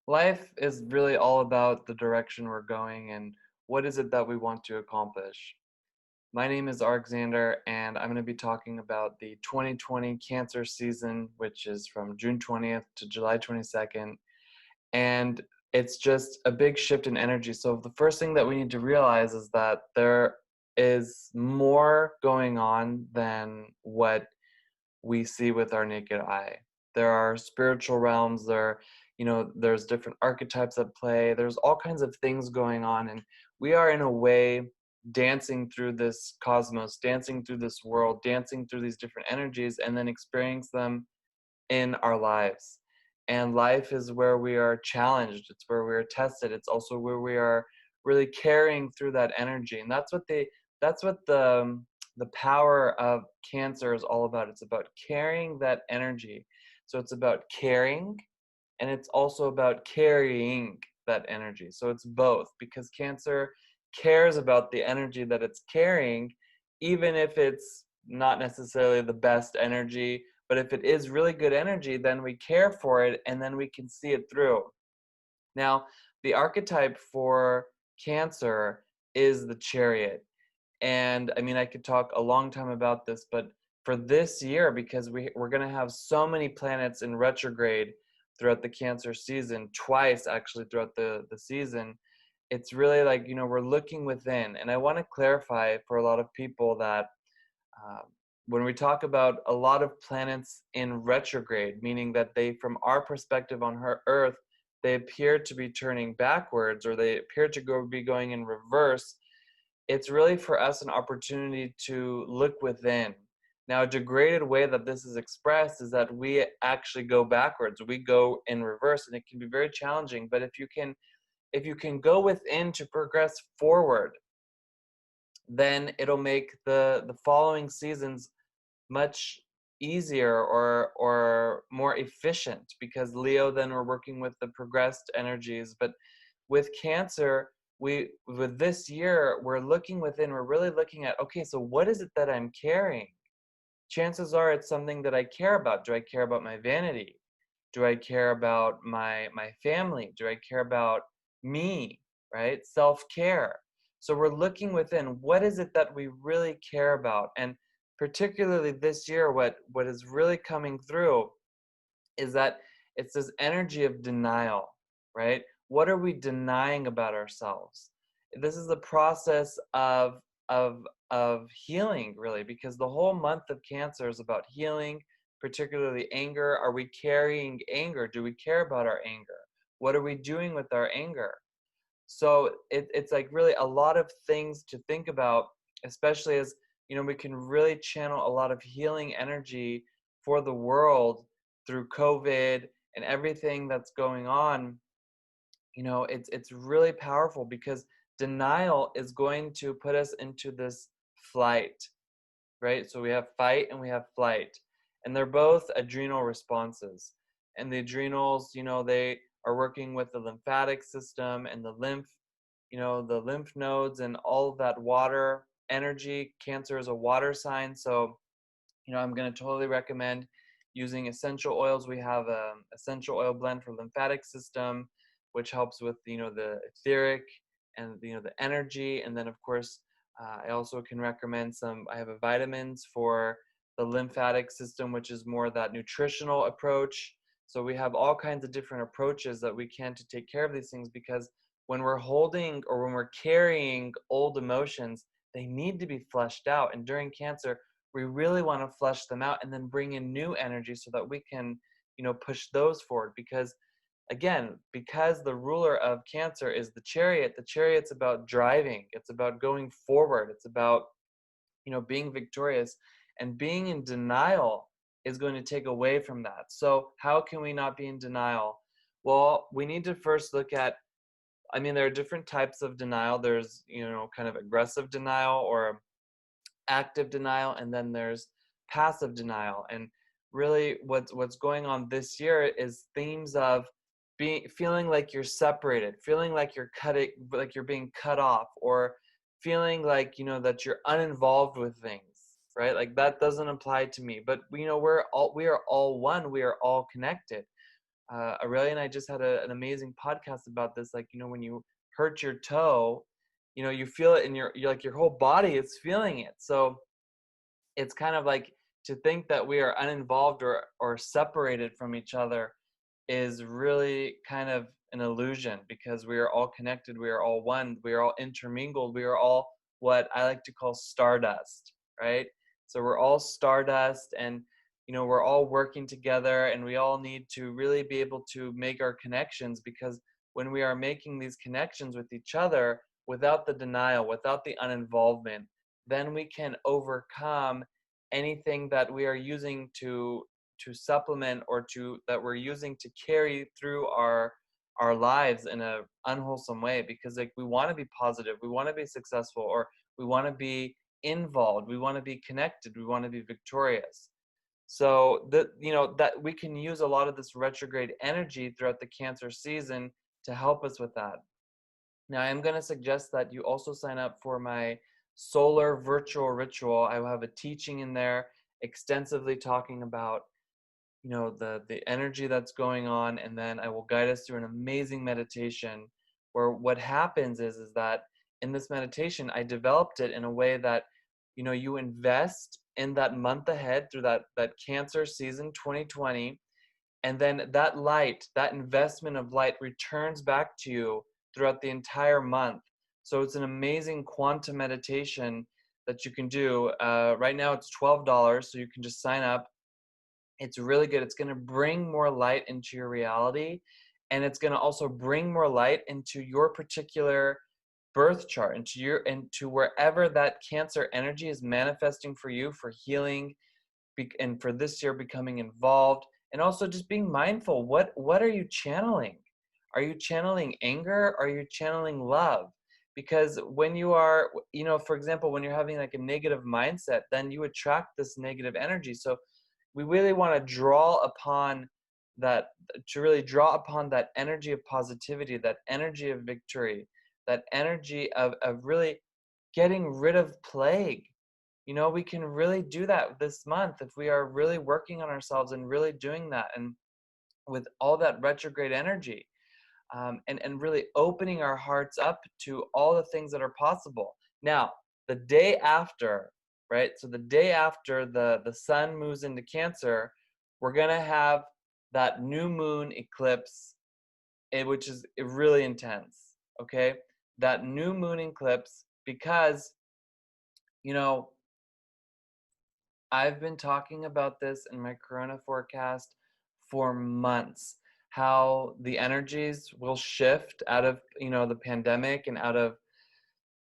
Life is really all about the direction we're going and what is it that we want to accomplish. My name is Xander, and I'm going to be talking about the 2020 Cancer season, which is from June 20th to July 22nd. And it's just a big shift in energy. So, the first thing that we need to realize is that there is more going on than what we see with our naked eye. There are spiritual realms, there's different archetypes at play. There's all kinds of things going on, and we are in a way dancing through this cosmos, dancing through this world, dancing through these different energies, and then experience them in our lives. And life is where we are challenged, it's where we are tested, it's also where we are really carrying through that energy. And that's what the power of Cancer is all about. It's about carrying that energy. So it's about caring, and it's also about carrying that energy. So it's both, because Cancer cares about the energy that it's carrying, even if it's not necessarily the best energy. But if it is really good energy, then we care for it and then we can see it through. Now, the archetype for Cancer is the Chariot. And I mean, I could talk a long time about this, but for this year, because we're going to have so many planets in retrograde throughout the Cancer season, twice actually throughout the season, it's really like, we're looking within. And I want to clarify for a lot of people that uh, when we talk about a lot of planets in retrograde, meaning that they, from our perspective on her Earth, they appear to be turning backwards, or they appear to be going in reverse. It's really for us an opportunity to look within. Now, a degraded way that this is expressed is that we actually go backwards. We go in reverse, and it can be very challenging. But if you can go within to progress forward, then it'll make the following seasons much easier or more efficient, because Leo, then we're working with the progressed energies. But with Cancer, with this year, we're looking within. We're really looking at, okay, so what is it that I'm carrying? Chances are it's something that I care about. Do I care about my vanity? Do I care about my family? Do I care about me, right? Self-care. So we're looking within. What is it that we really care about? And particularly this year, what is really coming through is that it's this energy of denial, right? What are we denying about ourselves? This is the process of healing, really, because the whole month of Cancer is about healing, particularly anger. Are we carrying anger? Do we care about our anger? What are we doing with our anger? So it's like really a lot of things to think about, especially as we can really channel a lot of healing energy for the world through COVID and everything that's going on. It's really powerful, because denial is going to put us into this flight, right? So we have fight and we have flight, and they're both adrenal responses. And the adrenals, they are working with the lymphatic system and the lymph nodes and all of that water energy. Cancer is a water sign, so I'm going to totally recommend using essential oils. We have a essential oil blend for lymphatic system, which helps with the etheric and the energy. And then of course, I also can recommend I have a vitamins for the lymphatic system, which is more that nutritional approach. So we have all kinds of different approaches that we can to take care of these things, because when we're holding or when we're carrying old emotions, they need to be flushed out. And during Cancer, we really want to flush them out and then bring in new energy so that we can push those forward. Because again, because the ruler of Cancer is the Chariot's about driving, it's about going forward, it's about being victorious. And being in denial is going to take away from that. So how can we not be in denial? Well, we need to first look at, there are different types of denial. There's kind of aggressive denial or active denial, and then there's passive denial. And really what's going on this year is themes of feeling like you're separated, feeling like you're being cut off, or feeling like that you're uninvolved with things, right? Like, that doesn't apply to me. But we are all one, we are all connected. Aurelia and I just had an amazing podcast about this. Like, when you hurt your toe, you feel it in you're like your whole body is feeling it. So it's kind of like to think that we are uninvolved or separated from each other is really kind of an illusion, because we are all connected, we are all one, we are all intermingled, we are all what I like to call stardust, right? So we're all stardust, and we're all working together, and we all need to really be able to make our connections, because when we are making these connections with each other without the denial, without the uninvolvement, then we can overcome anything that we are using to supplement or that we're using to carry through our lives in a unwholesome way, because like we want to be positive, we want to be successful, or we want to be involved, we want to be connected, we want to be victorious. So that we can use a lot of this retrograde energy throughout the Cancer season to help us with that. Now, I'm going to suggest that you also sign up for my solar virtual ritual. I will have a teaching in there extensively talking about the energy that's going on, and then I will guide us through an amazing meditation where what happens is that in this meditation I developed it in a way that you invest in that month ahead through that Cancer season 2020, and then that light, that investment of light, returns back to you throughout the entire month. So it's an amazing quantum meditation that you can do. Right now it's $12, so you can just sign up. It's really good. It's going to bring more light into your reality, and it's going to also bring more light into your particular birth chart, into wherever that Cancer energy is manifesting for you, for healing, and for this year becoming involved, and also just being mindful. What are you channeling? Are you channeling anger? Are you channeling love? Because when you are, for example, when you're having like a negative mindset, then you attract this negative energy. So we really want to really draw upon that energy of positivity, that energy of victory, that energy of really getting rid of plague. We can really do that this month if we are really working on ourselves and really doing that, and with all that retrograde energy, and really opening our hearts up to all the things that are possible. Now, the day after, right? So the day after the sun moves into Cancer, we're going to have that new moon eclipse, which is really intense, okay? That new moon eclipse, because, I've been talking about this in my corona forecast for months, how the energies will shift out of, the pandemic and out of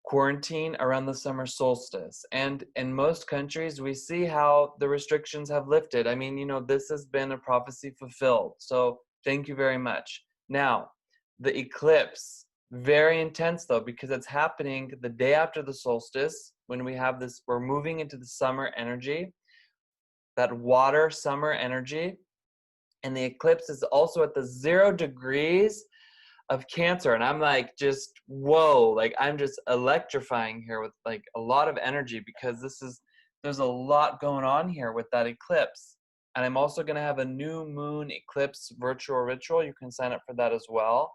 quarantine around the summer solstice. And in most countries, we see how the restrictions have lifted. I mean, this has been a prophecy fulfilled. So thank you very much. Now, the eclipse, very intense though, because it's happening the day after the solstice, when we're moving into the summer energy, that water summer energy. And the eclipse is also at the 0 degrees of Cancer, and I'm like, just whoa, like I'm just electrifying here with like a lot of energy, because there's a lot going on here with that eclipse. And I'm also going to have a new moon eclipse virtual ritual. You can sign up for that as well.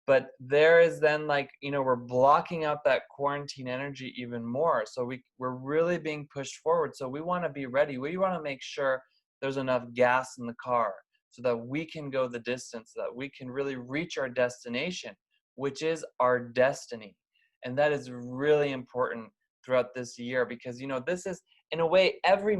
But there is then, like, we're blocking out that quarantine energy even more, so we're really being pushed forward. So we want to be ready. We want to make sure there's enough gas in the car, so that we can go the distance, so that we can really reach our destination, which is our destiny. And that is really important throughout this year, because this is, in a way, every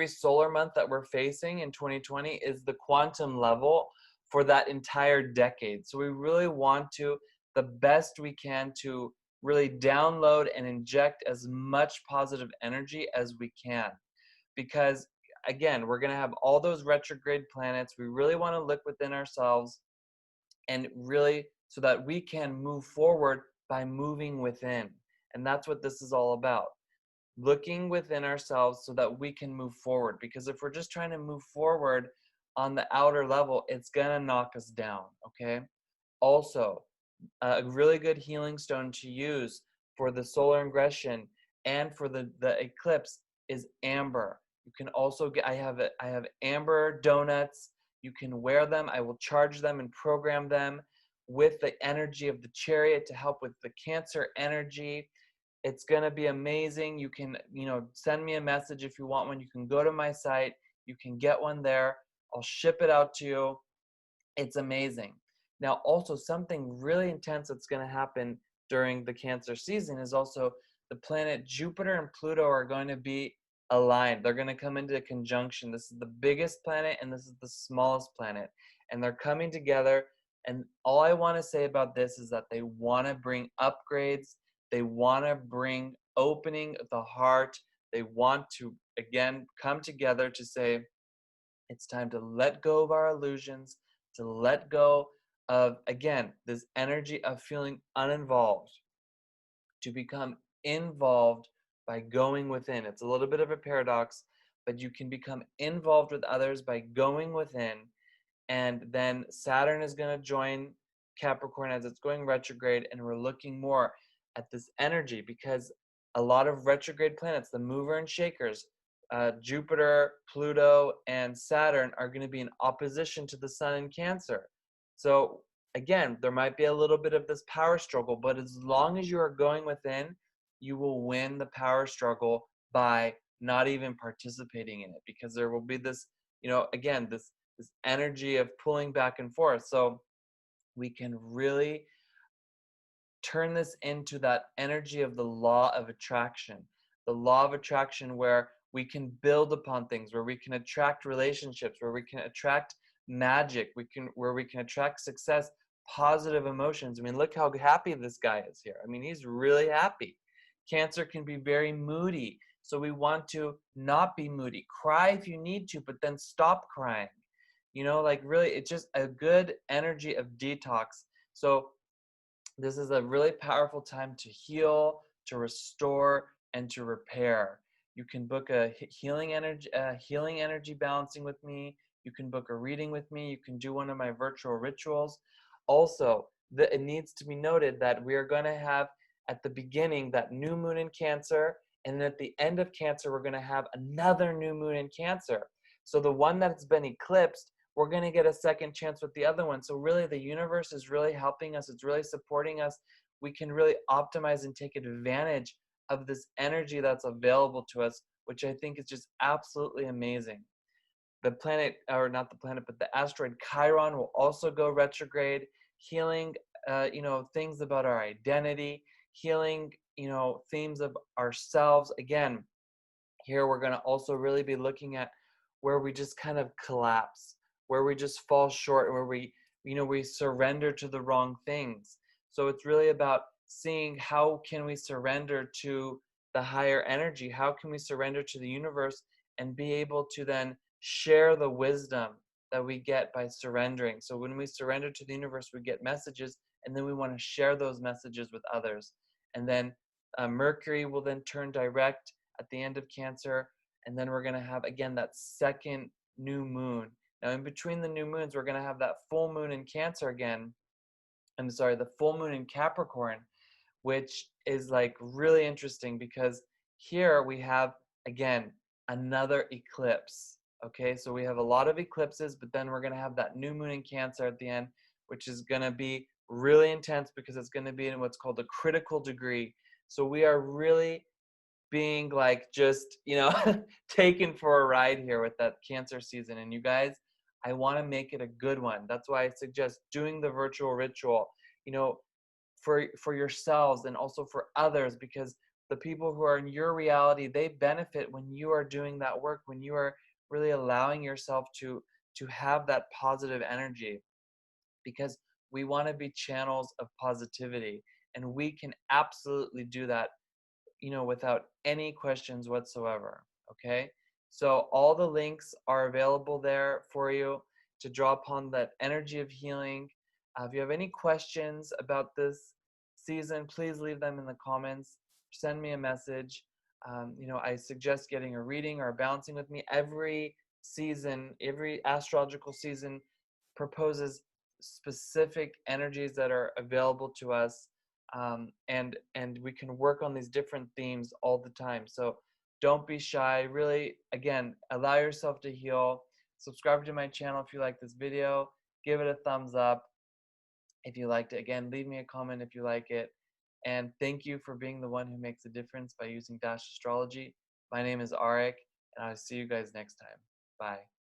solar month that we're facing in 2020 is the quantum level for that entire decade. So we really want to, the best we can, to really download and inject as much positive energy as we can, because again, we're going to have all those retrograde planets. We really want to look within ourselves, and really, so that we can move forward by moving within. And that's what this is all about. Looking within ourselves so that we can move forward. Because if we're just trying to move forward on the outer level, it's going to knock us down, okay? Also, a really good healing stone to use for the solar ingression and for the eclipse is amber. You can also get, I have amber donuts. You can wear them. I will charge them and program them with the energy of the chariot to help with the Cancer energy. It's going to be amazing. You can, send me a message if you want one. You can go to my site. You can get one there. I'll ship it out to you. It's amazing. Now, also something really intense that's going to happen during the Cancer season is also the planet Jupiter and Pluto are going to be aligned. They're going to come into conjunction. This is the biggest planet and this is the smallest planet. And they're coming together. And all I want to say about this is that they want to bring upgrades. They want to bring opening of the heart. They want to, again, come together to say, it's time to let go of our illusions, to let go of, again, this energy of feeling uninvolved, to become involved by going within. It's a little bit of a paradox, but you can become involved with others by going within. And then Saturn is going to join Capricorn as it's going retrograde, and we're looking more at this energy because a lot of retrograde planets, the mover and shakers, Jupiter, Pluto, and Saturn are going to be in opposition to the Sun in Cancer. So again, there might be a little bit of this power struggle, but as long as you are going within, you will win the power struggle by not even participating in it, because there will be this, again, this energy of pulling back and forth. So we can really turn this into that energy of the law of attraction. The law of attraction where we can build upon things, where we can attract relationships, where we can attract magic, where we can attract success, positive emotions. I mean, look how happy this guy is here. I mean, he's really happy. Cancer can be very moody. So we want to not be moody. Cry if you need to, but then stop crying. Like really, it's just a good energy of detox. So this is a really powerful time to heal, to restore, and to repair. You can book a healing energy balancing with me. You can book a reading with me. You can do one of my virtual rituals. Also, it needs to be noted that we are going to have at the beginning that new moon in Cancer, and then at the end of Cancer, we're going to have another new moon in Cancer. So the one that's been eclipsed, we're going to get a second chance with the other one. So really the universe is really helping us. It's really supporting us. We can really optimize and take advantage of this energy that's available to us, which I think is just absolutely amazing. The planet, or not the planet, but the asteroid Chiron will also go retrograde, healing, things about our identity, healing, themes of ourselves. Again, here we're going to also really be looking at where we just kind of collapse, where we just fall short, where we surrender to the wrong things. So it's really about seeing how can we surrender to the higher energy, how can we surrender to the universe and be able to then share the wisdom that we get by surrendering. So when we surrender to the universe, we get messages, and then we want to share those messages with others. And then Mercury will then turn direct at the end of Cancer, and then we're going to have, again, that second new moon. Now, in between the new moons, we're going to have that full moon in Cancer again. The full moon in Capricorn, which is like really interesting because here we have, again, another eclipse. Okay, so we have a lot of eclipses, but then we're going to have that new moon in Cancer at the end, which is going to be really intense because it's going to be in what's called a critical degree. So we are really being like just, taken for a ride here with that Cancer season. And you guys, I want to make it a good one. That's why I suggest doing the virtual ritual, for yourselves and also for others, because the people who are in your reality, they benefit when you are doing that work, when you are really allowing yourself to have that positive energy, because we want to be channels of positivity, and we can absolutely do that without any questions whatsoever. Okay, so all the links are available there for you to draw upon that energy of healing. If you have any questions about this season, please leave them in the comments. Send me a message. I suggest getting a reading or a balancing with me. Every season, every astrological season proposes specific energies that are available to us, and we can work on these different themes all the time. So Don't be shy. Really, again, allow yourself to heal. Subscribe to my channel if you like this video. Give it a thumbs up if you liked it. Again, leave me a comment if you like it. And thank you for being the one who makes a difference by using Dash Astrology. My name is Arik, and I'll see you guys next time. Bye.